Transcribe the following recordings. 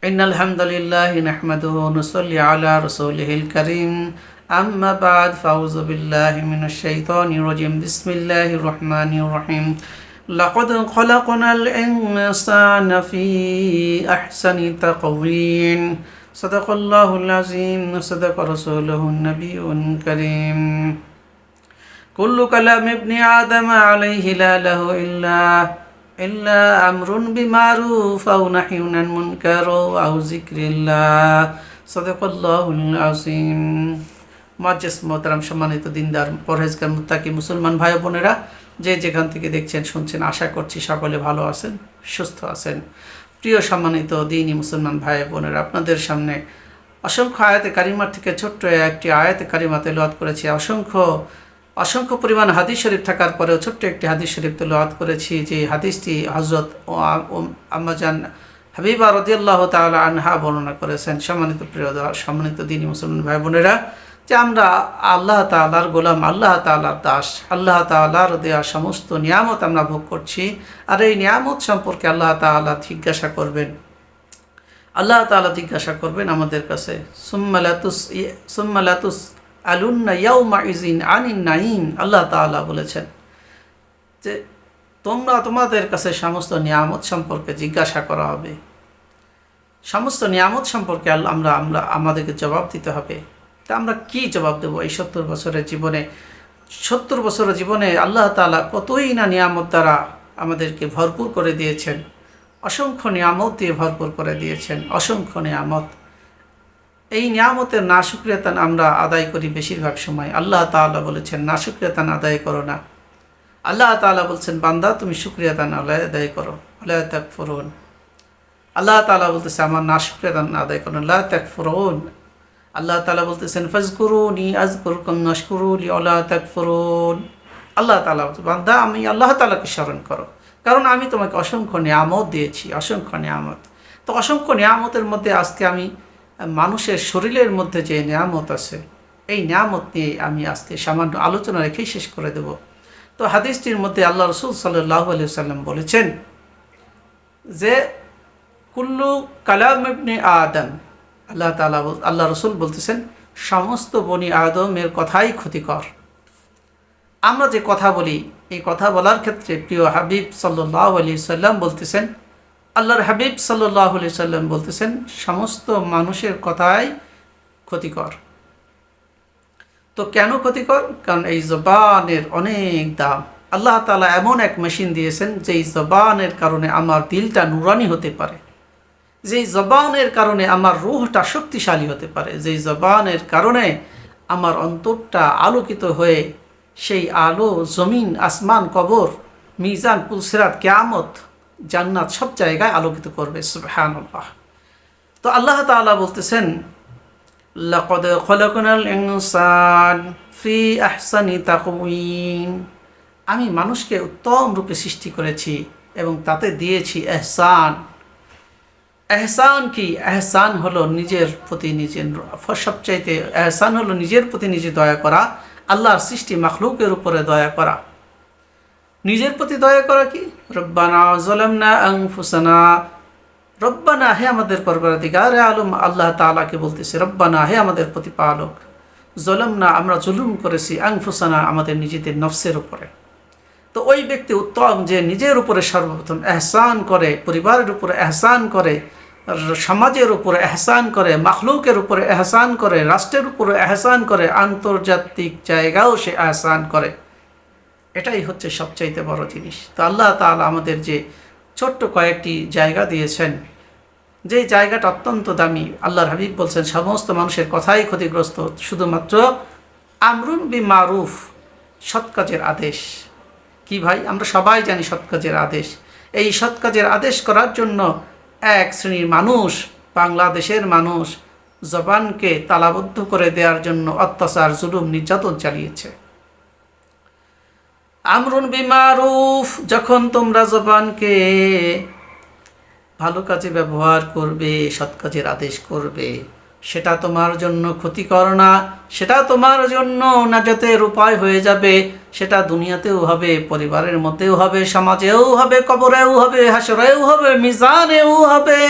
ইন্নাল হামদুলিল্লাহি নাহমাদুহু ওয়া নুসাল্লি আলা রাসূলিহিল কারীম আম্মা বা'দ ফাউযু বিল্লাহি মিনাশ শাইতানির রাজীম বিসমিল্লাহির রহমানির রহিম লাকাদ খালাকনাল ইনসানা ফি আহসানি তাকওয়িম সাদাকাল্লাহুল আযীম ওয়া সাদাকা রাসূলুহুন নাবিয়্যুল কারীম কুল্লু কালাম ইবনি আদম আলাইহি লা লাহু ইল্লা আমরুন বিমারুফ আও নাহিয়ুন আনিল মুনকার আও যিকরিল্লাহ সাদাকাল্লাহুল আযীম। মুআজ্জিজ মোহতারাম, সম্মানিত দিনদার পরহেজগার মুত্তাকি মুসলমান ভাই বোনেরা, যে যেখান থেকে দেখছেন শুনছেন, আশা করছি সকলে ভালো আছেন, সুস্থ আছেন। প্রিয় সম্মানিত দিনী মুসলমান ভাই বোনেরা, আপনাদের সামনে অসংখ্য আয়াতে কারিমার থেকে ছোট্ট একটি আয়াতে কারিমা তেলাওয়াত করেছি। অসংখ্য পরিমাণ হাদিস শরীফ থাকার পরেও ছোট্ট একটি হাদিস শরীফ তেলাওয়াত করেছি, যে হাদিসটি হযরত আম্মাজান হাবিবা রাদিয়াল্লাহু তাআলা আনহা বর্ণনা করেছেন। সম্মানিত দিনী মুসলমান ভাই বোনেরা, যে আমরা আল্লাহ তাআলার গোলাম, আল্লাহ তাআলার দাস, আল্লাহ তাআলার দেয়া সমস্ত নিয়ামত আমরা ভোগ করছি। আর এই নিয়ামত সম্পর্কে আল্লাহ তাআলা জিজ্ঞাসা করবেন আমাদের কাছে, সুম্মা লাতুস আলুন্না ইয়াউমা ইযিন আনিন নাঈম। আল্লাহ তাআলা বলেছেন যে তোমাদের কাছে সমস্ত নিয়ামত সম্পর্কে জিজ্ঞাসা করা হবে, সমস্ত নিয়ামত সম্পর্কে আমরা আমাদেরকে জবাব দিতে হবে। তা আমরা কি জবাব দেব? এই 70 বছরের জীবনে আল্লাহ তাআলা কতই না নিয়ামত দ্বারা আমাদেরকে ভরপুর করে দিয়েছেন, অসংখ্য নিয়ামত দিয়ে ভরপুর করে দিয়েছেন, অসংখ্য নিয়ামত। এই নিয়ামতের নাশুকরিয়াতান আমরা আদায় করি বেশিরভাগ সময়। আল্লাহ তাআলা বলেছেন নাশুকরিয়াতান আদায় করো না। আল্লাহ তাআলা বলছেন বান্দা তুমি শুকরিয়াতান আদায় করো, লা তাকফুরুন। আল্লাহ তাআলা বলতেছে আমার নাশুকরিয়াতান আদায় করো, লা তাকফুরুন। আল্লাহ তাআলা বলতেছেন ফাজকুরুনি আযকুরকুম ওয়াশকুরুলি ওয়া তাকফুরুন। আল্লাহ তাআলা বলতে বান্দা আমি আল্লাহ তাআলাকে স্মরণ করো, কারণ আমি তোমাকে অসংখ্য নিয়ামত দিয়েছি, অসংখ্য নিয়ামত। তো অসংখ্য নিয়ামতের মধ্যে আজকে আমি মানুষের শরীরের মধ্যে যে নিয়ামত আছে, এই নিয়ামত নিয়ে আমি আজকে সামান্য আলোচনা রেখেই শেষ করে দেব। তো হাদিসটির মধ্যে আল্লাহ রাসূল সাল্লাল্লাহু আলাইহি ওয়াসাল্লাম বলেছেন যে কুল্লু কালাম ইবনে আদম, আল্লাহ রাসূল বলতেছেন সমস্ত বনি আদমের কথাই ক্ষতিকর। আমরা যে কথা বলি, এই কথা বলার ক্ষেত্রে প্রিয় হাবিব সাল্লাল্লাহু আলাইহি ওয়াসাল্লাম বলতেছেন, আল্লাহর হাবিব সাল্লাল্লাহু আলাইহি ওয়াসাল্লাম বলতেছেন সমস্ত মানুষের কথাই ক্ষতিকর। তো কেন ক্ষতিকর? কারণ এই জবানের অনেক দাম। আল্লাহ তাআলা এমন এক মেশিন দিয়েছেন যেই জবানের কারণে আমার দিলটা নুরানি হতে পারে, যেই জবানের কারণে আমার রূহটা শক্তিশালী হতে পারে, যেই জবানের কারণে আমার অন্তরটা আলোকিত হয়ে সেই আলো জমিন, আসমান, কবর, মিজান, পুলসিরাত, কিয়ামত, জান্নাত সব জায়গায় আলোকিত করবে। সুবহানাল্লাহ। তো আল্লাহ তাআলা বলতেছেন লাকাদ খালাকনাল ইনসান ফি আহসানি তাকওয়িম। আমি মানুষকে উত্তম রূপে সৃষ্টি করেছি এবং তাতে দিয়েছি ইহসান। ইহসান কি? ইহসান হলো নিজের প্রতি সবচাইতে ইহসান হলো নিজের প্রতি নিজে দয়া করা, আল্লাহর সৃষ্টি মাখলুকের উপরে দয়া করা। নিজের প্রতি দয়া করা কি? রব্বানা যালামনা আনফুসানা। রব্বানা, হে আমাদের পরবর্তীকার আলম, আল্লাহ তাআলাকে বলতেছে রব্বানা, হে আমাদের প্রতিপালক, যালামনা, আমরা জুলুম করেছি, আনফুসানা, আমাদের নিজেদের নফসের উপরে। তো ওই ব্যক্তি উত্তম যে নিজের উপরে সর্বপ্রথম ইহসান করে, পরিবারের উপরে ইহসান করে, সমাজের উপরে ইহসান করে, মাখলুকের উপরে ইহসান করে, রাষ্ট্রের উপরে ইহসান করে, আন্তর্জাতিক জায়গাও সে ইহসান করে। এটাই হচ্ছে সবচাইতে বড় জিনিস। তো আল্লাহ তাআলা আমাদের যে ছোট্ট কয়েকটি জায়গা দিয়েছেন, যেই জায়গাটা অত্যন্ত দামি, আল্লাহর হাবিব বলছেন সমস্ত মানুষের কথাই ক্ষতিগ্রস্ত, শুধুমাত্র আমরুন বিমারুফ, সৎ কাজের আদেশ। কি ভাই? আমরা সবাই জানি সৎ কাজের আদেশ। এই সৎ কাজের আদেশ করার জন্য এক শ্রেণীর মানুষ, বাংলাদেশের মানুষ, জবানকে তালাবদ্ধ করে দেওয়ার জন্য অত্যাচার, জুলুম, নির্যাতন চালিয়েছে। আমরুন বিমারুফ, যখন তোমরা জবানকে ভালো কাজে ব্যবহার করবে, সৎ কাজের আদেশ করবে, সেটা তোমার জন্য ক্ষতিকর না, সেটা তোমার জন্য নাজাতের উপায় হয়ে যাবে। সেটা দুনিয়াতেও হবে, পরিবারের মধ্যেও হবে, সমাজেও হবে, কবরেও হবে, হাসরেও হবে, মিজানেও হবে।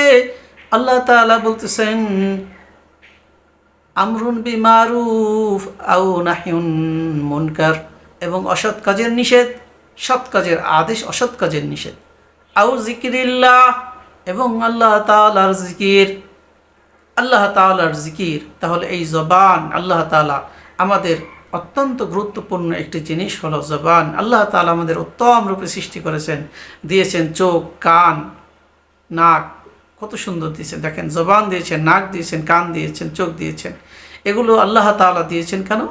আল্লাহ তাআলা বলতেছেন আমরুন বিমারুফ আও নাহিউন মুনকার, এবং অসৎ কাজের নিষেধ, সৎ কাজের আদেশ, অসৎ কাজের নিষেধ। আও জিকিরিল্লাহ, এবং আল্লাহ তাআলার জিকির, আল্লাহ তাআলার জিকির। তাহলে এই জবান, আল্লাহ তাআলা আমাদের অত্যন্ত গুরুত্বপূর্ণ একটি জিনিস হলো জবান। আল্লাহ তাআলা আমাদের উত্তম রূপে সৃষ্টি করেছেন, দিয়েছেন চোখ, কান, নাক, কত সুন্দর দিয়েছেন। দেখেন, জবান দিয়েছেন, নাক দিয়েছেন, কান দিয়েছেন, চোখ দিয়েছেন। এগুলো আল্লাহ তাআলা দিয়েছেন কেন?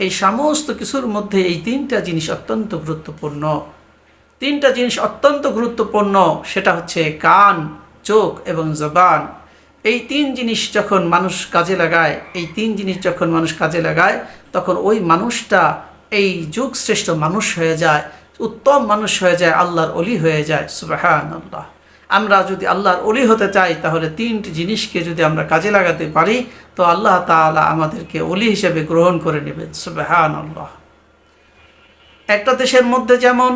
এই সমস্ত কিছুর মধ্যে এই তিনটা জিনিস অত্যন্ত গুরুত্বপূর্ণ। তিনটা জিনিস অত্যন্ত গুরুত্বপূর্ণ, সেটা হচ্ছে কান, চোখ এবং জবান। এই তিন জিনিস যখন মানুষ কাজে লাগায়, এই তিন জিনিস যখন মানুষ কাজে লাগায়, তখন ওই মানুষটা এই যুগ শ্রেষ্ঠ মানুষ হয়ে যায়, উত্তম মানুষ হয়ে যায়, আল্লাহর অলি হয়ে যায়। সুবহানাল্লাহ। আমরা যদি আল্লাহর অলি হতে চাই, তাহলে তিনটি জিনিসকে যদি আমরা কাজে লাগাতে পারি, তো আল্লাহ তাআলা আমাদেরকে অলি হিসেবে গ্রহণ করে নেবেন। সুবহানাল্লাহ। একটা দেশের মধ্যে যেমন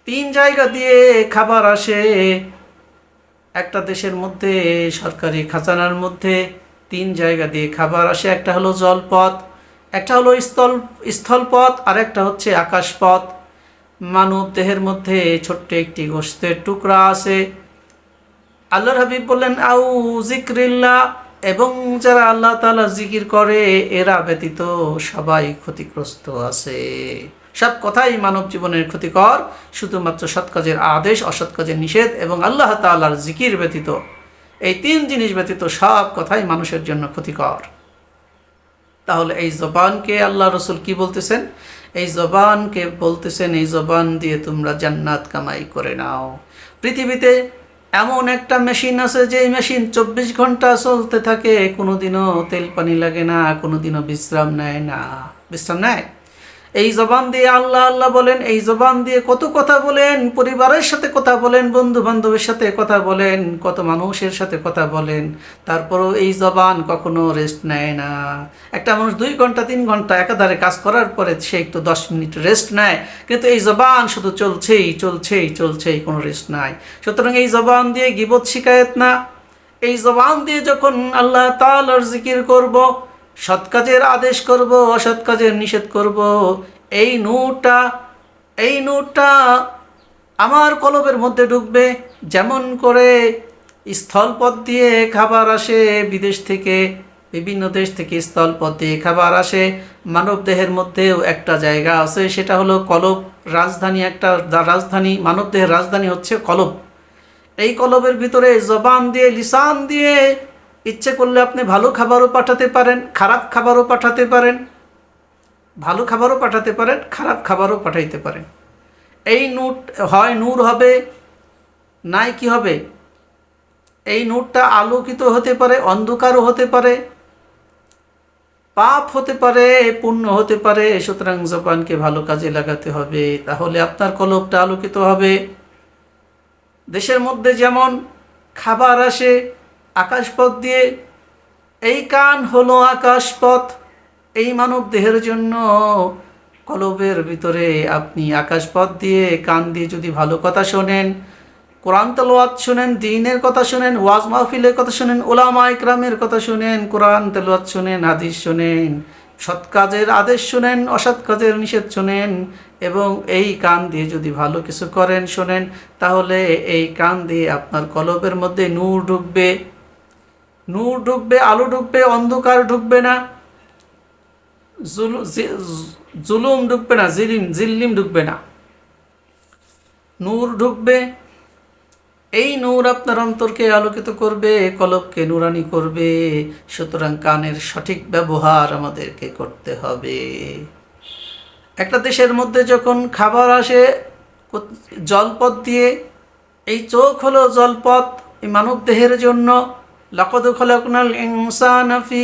তিন জায়গা দিয়ে খাবার আসে, একটা দেশের মধ্যে সরকারি খাজানার মধ্যে তিন জায়গা দিয়ে খাবার আসে। একটা হলো জলপথ, একটা হলো স্থলপথ, আর একটা হচ্ছে আকাশপথ। মানব দেহের মধ্যে ছোট্ট একটি গোশতের টুকরা আছে। আল্লাহর হাবিব বললেন আউ জিক্রিল্লাহ, এবং যারা আল্লাহ তাআলা জিকির করে এরা ব্যতীত সবাই ক্ষতিগ্রস্ত আছে। সব কথাই মানব জীবনের ক্ষতিকর, শুধুমাত্র সৎ কাজের আদেশ, অসৎ কাজের নিষেধ এবং আল্লাহ তাআলার জিকির ব্যতীত, এই তিন জিনিস ব্যতীত সব কথাই মানুষের জন্য ক্ষতিকর। তাহলে এই জবানকে আল্লাহ রসুল কি বলতেছেন? এই জবানকে বলতেছেন, এই জবান দিয়ে তোমরা জান্নাত কামাই করে নাও। পৃথিবীতে এমন একটা মেশিন আছে, যে মেশিন 24 ঘন্টা চলতে থাকে, কোনোদিনও তেল পানি লাগে না, কোনোদিনও বিশ্রাম নেয় না। বিশ্রাম নেয়? এই জবান দিয়ে আল্লাহ আল্লাহ বলেন, এই জবান দিয়ে কত কথা বলেন, পরিবারের সাথে কথা বলেন, বন্ধু বান্ধবের সাথে কথা বলেন, কত মানুষের সাথে কথা বলেন, তারপরও এই জবান কখনো রেস্ট নেয় না। একটা মানুষ 2 ঘন্টা 3 ঘন্টা একাধারে কাজ করার পরে সে একটু 10 মিনিট রেস্ট নেয়, কিন্তু এই জবান শুধু চলছেই চলছেই চলছেই, কোনো রেস্ট নাই। সুতরাং এই জবান দিয়ে গীবত শিকায়েত না, এই জবান দিয়ে যখন আল্লাহ তাআলার জিকির করব, সৎ কাজের আদেশ করব, অসৎ কাজের নিষেধ করব, এই নূরটা আমার কলবের মধ্যে ঢুকবে। যেমন করে স্থলপথ দিয়ে খাবার আসে বিদেশ থেকে, বিভিন্ন দেশ থেকে স্থলপথ দিয়ে খাবার আসে, মানব দেহের মধ্যেও একটা জায়গা আছে, সেটা হলো কলব। রাজধানী, একটা রাজধানী, মানব দেহের রাজধানী হচ্ছে কলব। এই কলবের ভিতরে জবান দিয়ে, লিসান দিয়ে ইচ্ছে করলে আপনি ভালো খাবারও পাঠাতে পারেন, খারাপ খাবারও পাঠাতে পারেন, ভালো খাবারও পাঠাতে পারেন, খারাপ খাবারও পাঠাইতে পারেন। এই হয় নূর হবে, নাই কি হবে? এই নূরটা আলোকিত হতে পারে, অন্ধকারও হতে পারে, পাপ হতে পারে, পুণ্য হতে পারে। সুতরাং জবানকে ভালো কাজে লাগাতে হবে, তাহলে আপনার কলবটা আলোকিত হবে। দেশের মধ্যে যেমন খাবার আসে আকাশপথ দিয়ে, এই কান হলো আকাশপথ। এই মানব দেহের জন্য কলবের ভিতরে আপনি আকাশপথ দিয়ে, কান দিয়ে যদি ভালো কথা শোনেন, কোরআন তেলাওয়াত শোনেন, দ্বীনের কথা শোনেন, ওয়াজ মাহফিলের কথা শোনেন, উলামা ইকরামের কথা শোনেন, কোরআন তেলাওয়াত শোনেন, হাদিস শোনেন, সৎ কাজের আদেশ শোনেন, অসৎ কাজের নিষেধ শোনেন, এবং এই কান দিয়ে যদি ভালো কিছু করেন, শোনেন, তাহলে এই কান দিয়ে আপনার কলবের মধ্যে নূর ঢুকবে, নূর ঢুকবে, আলো ঢুকবে, অন্ধকার ঢুকবে না, জুলুম ঢুকবে না, জিল্লিম ঢুকবে না, নূর ঢুকবে। এই নূর আপনার অন্তরকে আলোকিত করবে, কলবকে নুরানি করবে। সুতরাং কানের সঠিক ব্যবহার আমাদেরকে করতে হবে। একটা দেশের মধ্যে যখন খাবার আসে জলপথ দিয়ে, এই চোখ হলো জলপথ এই মানব দেহের জন্য। লাকাদ খালাকনাল ইনসানা ফি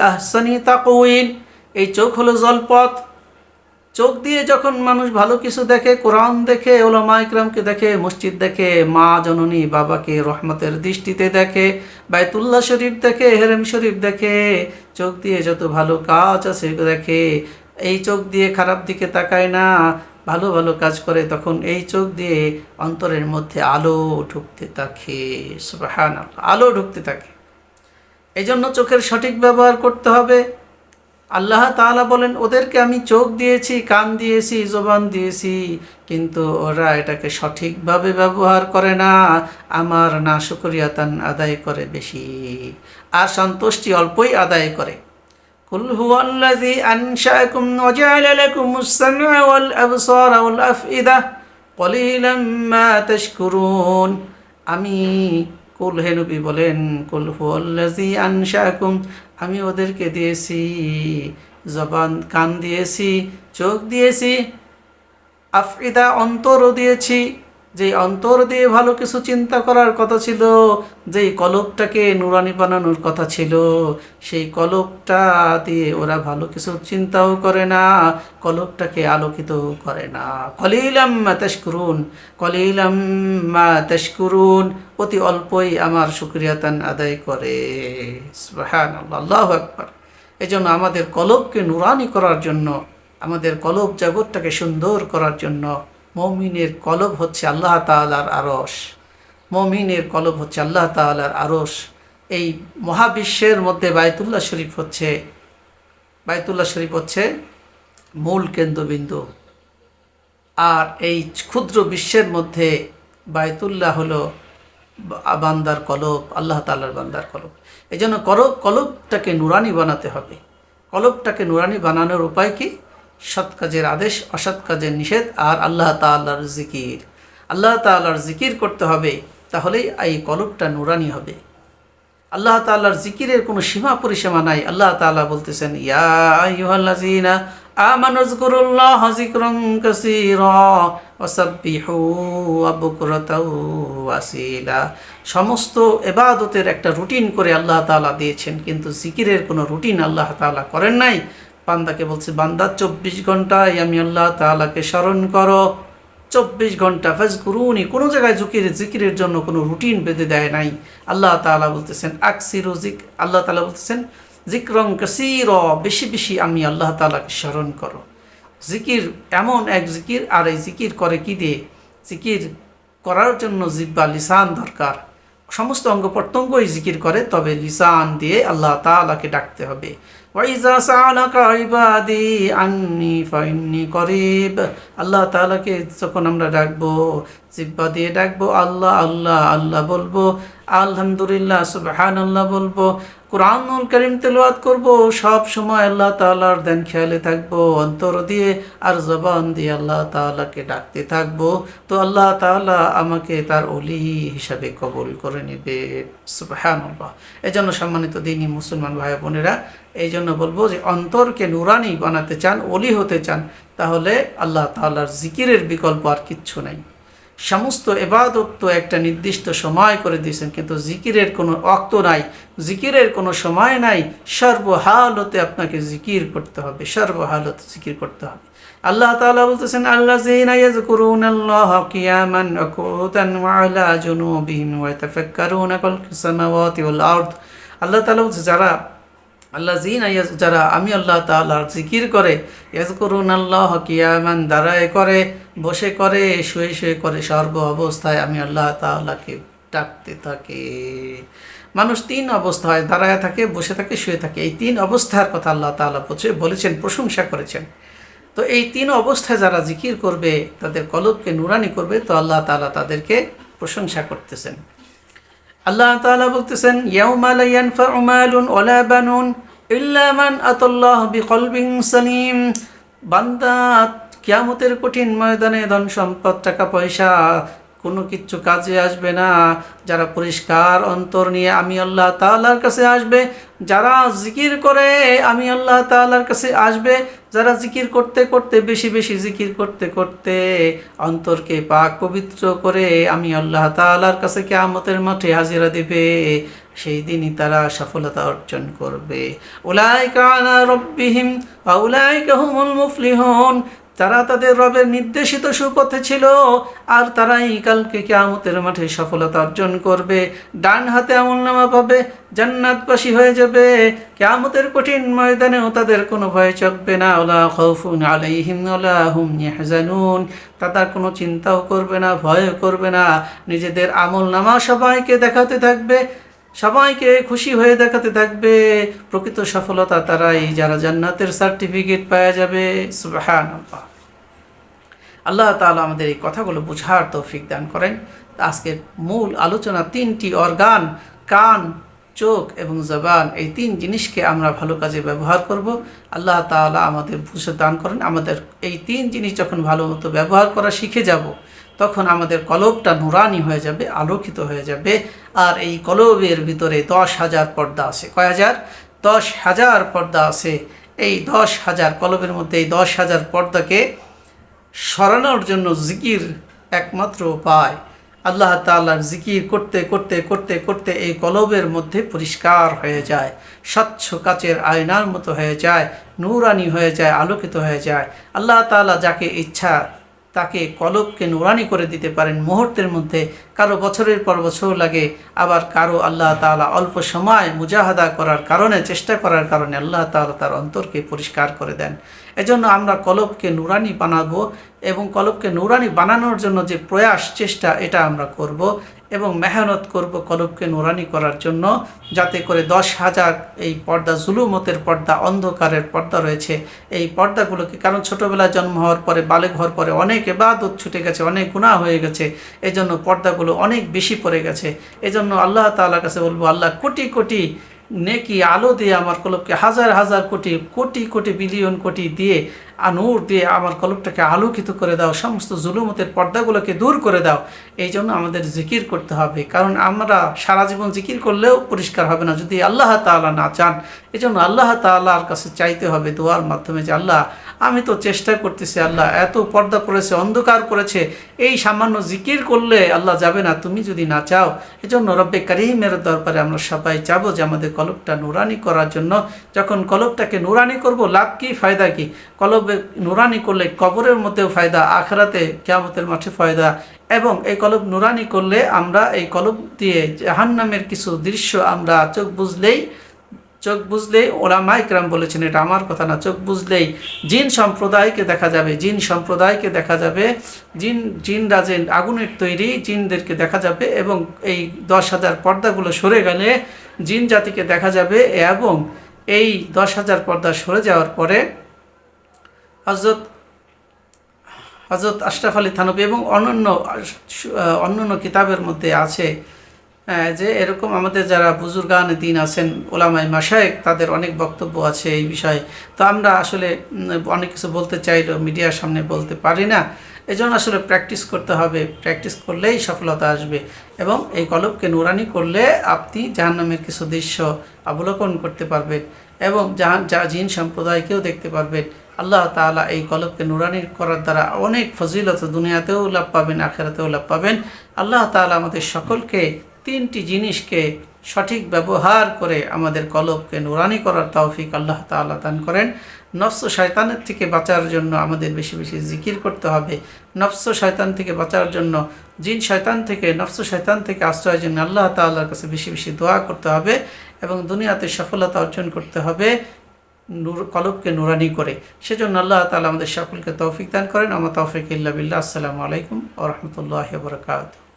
আহসানি তাকওয়িম, এই চোখ হলো জলপথ। চোখ দিয়ে যখন মানুষ ভালো কিছু দেখে, কোরআন দেখে, উলামা ইকরামকে দেখে, মসজিদ দেখে, মা জননী বাবাকে রহমতের দৃষ্টিতে দেখে, বাইতুল্লাহ শরীফ দেখে, হেরেম শরীফ দেখে, চোখ দিয়ে যত ভালো কাজ আছে দেখে, এই চোখ দিয়ে খারাপ দিকে তাকায় না, ভালো ভালো কাজ করে, তখন এই চোখ দিয়ে অন্তরের মধ্যে আলো ঢুকতে থাকে। সুবহানাল্লাহ, আলো ঢুকতে থাকে। এই জন্য চোখের সঠিক ব্যবহার করতে হবে। আল্লাহ তাআলা বলেন, ওদেরকে আমি চোখ দিয়েছি, কান দিয়েছি, জবান দিয়েছি, কিন্তু ওরা এটাকে সঠিকভাবে ব্যবহার করে না, আমার নাশুকরিয়াতান আদায় করে বেশি, আর সন্তুষ্টি অল্পই আদায় করে। কুল হুয়াল্লাযী আনশাআকুম ওয়া জাআলা লাকুমুস সামআ ওয়াল আবসারা ওয়াল আফইদা কলিলাম মা তাশকুরুন। আমি, কুল হে নবী বলেন, কুল হুয়াল্লাযী আনশাআকুম, আমি ওদেরকে দিয়েছি জবান, কান দিয়েছি, চোখ দিয়েছি, আফইদা অন্তরও দিয়েছি। যেই অন্তর দিয়ে ভালো কিছু চিন্তা করার কথা ছিল, যেই কলবটাকে নুরানি বানানোর কথা ছিল, সেই কলবটা দিয়ে ওরা ভালো কিছু চিন্তাও করে না, কলবটাকে আলোকিত করে না। কলিলাম মা তাশকুরুন, কলিলাম মা তাশকুরুন, অতি অল্পই আমার শুকরিয়াতান আদায় করে। সুবহানাল্লাহ, আল্লাহু আকবার। এজন্য আমাদের কলবকে নুরানি করার জন্য, আমাদের কলব জগৎটাকে সুন্দর করার জন্য, মুমিনের কলব হচ্ছে আল্লাহ তাআলার আরশ, মুমিনের কলব হচ্ছে আল্লাহ তাআলার আরশ। এই মহাবিশ্বের মধ্যে বাইতুল্লাহ শরীফ হচ্ছে মূল কেন্দ্রবিন্দু, আর এই ক্ষুদ্র বিশ্বের মধ্যে বাইতুল্লাহ হলো বান্দার কলব, আল্লাহ তাআলার বান্দার কলব। এই জন্য কলবটাকে নুরানি বানাতে হবে। কলবটাকে নুরানি বানানোর উপায় কি? সৎ কাজের আদেশ, অসৎ কাজের নিষেধ, আর আল্লাহ তাআলার জিকির। আল্লাহ তাআলার জিকির করতে হবে, তাহলেই এই কলবটা নুরানি হবে। আল্লাহ তাআলার জিকিরের কোনো সীমা পরিসীমা নাই। আল্লাহ তাআলা বলতেছেন, ইয়া আইয়ুহাল্লাযীনা আমানু যকুরুল্লাহা যিকরান কাসীরা ওয়াসাব্বিহু বুকরাতাও ওয়াসীলা। সমস্ত ইবাদতের একটা রুটিন করে আল্লাহ তাআলা দিয়েছেন, কিন্তু জিকিরের কোনো রুটিন আল্লাহ তাআলা করেন নাই। বান্দাকে বলছে, বান্দা 24 ঘন্টায় আমি আল্লাহ তাআলাকে স্মরণ করো, 24 ঘন্টা ফাজকুরুনি। কোনো জায়গায় জিকিরের জন্য কোনো রুটিন বেঁধে দেয় নাই। আল্লাহ তাআলা বলতেছেন আকসিরু আল্লাহ তাআলা বলতেছেন যিকরান কাসীরা, বেশি বেশি আমি আল্লাহ তাআলাকে স্মরণ করো। জিকির এমন এক জিকির, আর এই জিকির করে কি দিয়ে? জিকির করার জন্য জিহ্বা, লিসান দরকার। সমস্ত অঙ্গ প্রত্যঙ্গই জিকির করে, তবে লিসান দিয়ে আল্লাহ তাআলাকে ডাকতে হবে। ওয়াইজা সাআলাকা ইবাদি আন্নি ফাইন্নি করিব। আল্লাহ তাআলাকে যখন আমরা ডাকবো, জিহ্বা দিয়ে ডাকবো, আল্লাহ আল্লাহ আল্লাহ বলবো, আলহামদুলিল্লাহ সুবহানাল্লাহ বলবো, কুরআনুল কারীম তেলাওয়াত করব, সব সময় আল্লাহ তাআলার ধ্যান খেয়ালে থাকবো অন্তর দিয়ে, আর জবান দিয়ে আল্লাহ তাআলাকে ডাকতে থাকবো। তো আল্লাহ তাআলা আমাকে তার ওলি হিসাবে কবুল করে নেবে। সুবহানাল্লাহ। এজন্য সম্মানিত দ্বীনি মুসলমান ভাই বোনেরা, এই জন্য বলবো যে অন্তরকে নুরানি বানাতে চান, ওলি হতে চান, তাহলে আল্লাহ তাআলার জিকিরের বিকল্প আর কিচ্ছু নাই। সমস্ত ইবাদত তো একটা নির্দিষ্ট সময় করে দিয়েছেন, কিন্তু জিকিরের কোনো ওয়াক্ত নাই, জিকিরের কোনো সময় নাই। সর্বহালতে আপনাকে জিকির করতে হবে, সর্বহালতে জিকির করতে হবে। আল্লাহ তাআলা বলতেছেন, আল্লাযীনা ইয়াযকুরুনাল্লাহা কিয়ামান ওয়া কুউদান ওয়া আলা জুনুবিহিম ওয়া ইয়াতাফাক্কারুনা খালকাস সামাওয়াতি ওয়াল আরদ। আল্লাহ তাআলা বলছে, যারা আমি আল্লাহ তাআলার জিকির করে, ইয়াযকুরুনাল্লাহা কিয়ামান, দাঁড়ায় করে, বসে করে, শুয়ে শুয়ে করে, সর্ব অবস্থায় আমি আল্লাহ তাআলাকে ডাকতে থাকে। মানুষ 3 অবস্থা হয়, দাঁড়ায় থাকে, বসে থাকে, শুয়ে থাকে। এই 3 অবস্থার কথা আল্লাহ তাআলা বলেছেন, প্রশংসা করেছেন। তো এই 3 অবস্থায় যারা জিকির করবে, তাদের কলবকে নুরানি করবে, তো আল্লাহ তাআলা তাদেরকে প্রশংসা করতেছেন। আল্লাহ তাআলা বলতেছেন, ইয়াউমা লা ইয়ানফাউ মালুন ওয়ালা বানুন ইল্লা মান আতাল্লাহ বিকলবিন সালিম। বান্দা, কিয়ামতের কঠিন ময়দানে ধন সম্পদ, টাকা পয়সা কোনো কিছু কাজে আসবে না। যারা পরিষ্কার অন্তর নিয়ে আমি আল্লাহ তাআলার কাছে আসবে, যারা জিকির করে আমি আল্লাহ তাআলার কাছে আসবে, যারা জিকির করতে করতে, বেশি বেশি জিকির করতে করতে অন্তরকে পাক পবিত্র করে আমি আল্লাহ তাআলার কাছে কিয়ামতের মাঠে হাজিরা দিবে, সেই দিনই তারা সফলতা অর্জন করবে। উলাইকা আলা রাব্বিহিম ওয়া উলাইকা হুমুল মুফলিহুন। তারা তাদের রবের নির্দেশিত সুপথে ছিল, আর তারাই কালকে কিয়ামতের মাঠে সফলতা অর্জন করবে, ডান হাতে আমলনামা পাবে, জান্নাতবাসী হয়ে যাবে। কিয়ামতের কঠিন ময়দানেও তাদের কোনো ভয় চকবে না। ওয়ালা খাউফুন আলাইহিম ওয়ালা হুম ইয়াহজানুন, তারা কোনো চিন্তাও করবে না, ভয়ও করবে না। নিজেদের আমলনামা সবাইকে দেখাতে থাকবে, সবাইকে খুশি হয়ে দেখাতে থাকবে। প্রকৃত সফলতা তারাই যারা জান্নাতের সার্টিফিকেট পাওয়া যাবে। সুবহানাল্লাহ। আল্লাহ তাআলা আমাদের এই কথাগুলো বোঝার তৌফিক দান করেন। আজকের মূল আলোচনা 3টি অর্গান, কান, চোখ এবং জবান, এই 3 জিনিসকে আমরা ভালো কাজে ব্যবহার করব। আল্লাহ তাআলা আমাদের বুঝে দান করেন। আমাদের এই 3 জিনিস যখন ভালো মতো ব্যবহার করা শিখে যাব, তখন আমাদের কলবটা নুরানি হয়ে যাবে, আলোকিত হয়ে যাবে। আর এই কলবের ভিতরে 10,000 পর্দা আছে। কয় হাজার? 10,000 পর্দা আছে। এই 10,000 কলবের মধ্যে এই 10,000 পর্দাকে সরানোর জন্য জিকির একমাত্র উপায়। আল্লাহ তাআলার জিকির করতে করতে করতে করতে এই কলবের মধ্যে পরিষ্কার হয়ে যায়, স্বচ্ছ কাচের আয়নার মতো হয়ে যায়, নূরানি হয়ে যায়, আলোকিত হয়ে যায়। আল্লাহ তাআলা যাকে ইচ্ছা তাকে কলবকে নুরানি করে দিতে পারেন মুহূর্তের মধ্যে। কারো বছরের পর বছর লাগে, আবার কারো আল্লাহ তাআলা অল্প সময় মুজাহাদা করার কারণে, চেষ্টা করার কারণে আল্লাহ তাআলা তার অন্তরকে পরিষ্কার করে দেন। এজন্য আমরা কলবকে নুরানি বানাবো, এবং কলবকে নুরানি বানানোর জন্য যে প্রয়াস, চেষ্টা, এটা আমরা করব এবং মেহনত করব কলবকে নুরানি করার জন্য, যাতে করে 10,000 এই পর্দা, জুলুমতের পর্দা, অন্ধকারের পর্দা রয়েছে, এই পর্দাগুলোকে, কারণ ছোটোবেলায় জন্ম হওয়ার পরে, বালেগ হওয়ার পরে অনেক ইবাদত ছুটে গেছে, অনেক গুনাহ হয়ে গেছে, এজন্য পর্দাগুলো অনেক বেশি পড়ে গেছে। এজন্য আল্লাহ তাআলার কাছে বলবো, আল্লাহ কোটি কোটি নেকি আলো দিয়ে আমার কলবকে, হাজার হাজার কোটি কোটি কোটি বিলিয়ন কোটি দিয়ে, নূর দিয়ে আমার কলবটাকে আলোকিত করে দাও, সমস্ত জুলুমতের পর্দাগুলোকে দূর করে দাও। এই জন্য আমাদের জিকির করতে হবে, কারণ আমরা সারা জীবন জিকির করলেও পরিষ্কার হবে না যদি আল্লাহ তাআলা না চান। এই জন্য আল্লাহ তাআলার কাছে চাইতে হবে দোয়ার মাধ্যমে যে আল্লাহ, আমি তো চেষ্টা করতেছি, আল্লাহ এত পর্দা পড়েছে, অন্ধকার পড়েছে, এই সামান্য জিকির করলে আল্লাহ যাবে না তুমি যদি না চাও। এজন্য রব্বে কারীমের দরবারে আমরা সবাই চাবো যে আমাদের কলবটা নুরানি করার জন্য। যখন কলবটাকে নুরানি করব, লাভ কি, ফায়দা কি? কলবে নুরানি করলে কবরের মধ্যেও ফায়দা, আখিরাতে কিয়ামতের মাঠে ফায়দা। এবং এই কলব নুরানি করলে আমরা এই কলব দিয়ে জাহান্নামের কিছু দৃশ্য আমরা চোখ বুঝলেই ওলামায়ে কেরাম বলেছেন, এটা আমার কথা না, চোখ বুঝলেই জিন সম্প্রদায়কে দেখা যাবে, জিন সম্প্রদায়কে দেখা যাবে, জিনরা যে আগুনের তৈরি, জিনদেরকে দেখা যাবে। এবং এই 10,000 পর্দাগুলো সরে গেলে জিন জাতিকে দেখা যাবে। এবং এই 10,000 পর্দা সরে যাওয়ার পরে হযরত আশরাফ আলী থানভী এবং অন্যান্য কিতাবের মধ্যে আছে যে এরকম আমাদের যারা বুজুর্গানে দ্বীন আছেন, ওলামায়ে মাশায়েখ, তাদের অনেক বক্তব্য আছে এই বিষয়ে। তো আমরা আসলে অনেক কিছু বলতে চাইলেও মিডিয়ার সামনে বলতে পারি না। এজন্য আসলে প্র্যাকটিস করতে হবে, প্র্যাকটিস করলেই সফলতা আসবে। এবং এই কলবকে নুরানি করলে আপনি জাহান্নামের কিছু দৃশ্য অবলোকন করতে পারবেন এবং জিন সম্প্রদায়কেও দেখতে পারবেন। আল্লাহ তাআলা এই কলবকে নুরানি করার দ্বারা অনেক ফজিলত, দুনিয়াতেও লাভ পাবেন, আখিরাতেও লাভ পাবেন। আল্লাহ তাআলা আমাদের সকলকে 3টি জিনিসকে সঠিক ব্যবহার করে আমাদের কলবকে নুরানি করার তৌফিক আল্লাহ তাআলা দান করেন। নফস শয়তানের থেকে বাঁচার জন্য আমাদের বেশি বেশি জিকির করতে হবে। নফস শয়তান থেকে বাঁচার জন্য, জিন শয়তান থেকে, নফস শয়তান থেকে আশ্রয়ের জন্য আল্লাহ তাআলার কাছে বেশি বেশি দোয়া করতে হবে এবং দুনিয়াতে সফলতা অর্জন করতে হবে কলবকে নুরানি করে। সেজন্য আল্লাহ তাআলা আমাদের সকলকে তৌফিক দান করেন। আমা তৌফিক ইল্লা বিল্লাহ। আসসালামু আলাইকুম ওয়া রাহমাতুল্লাহি ওয়া বারাকাতুহু।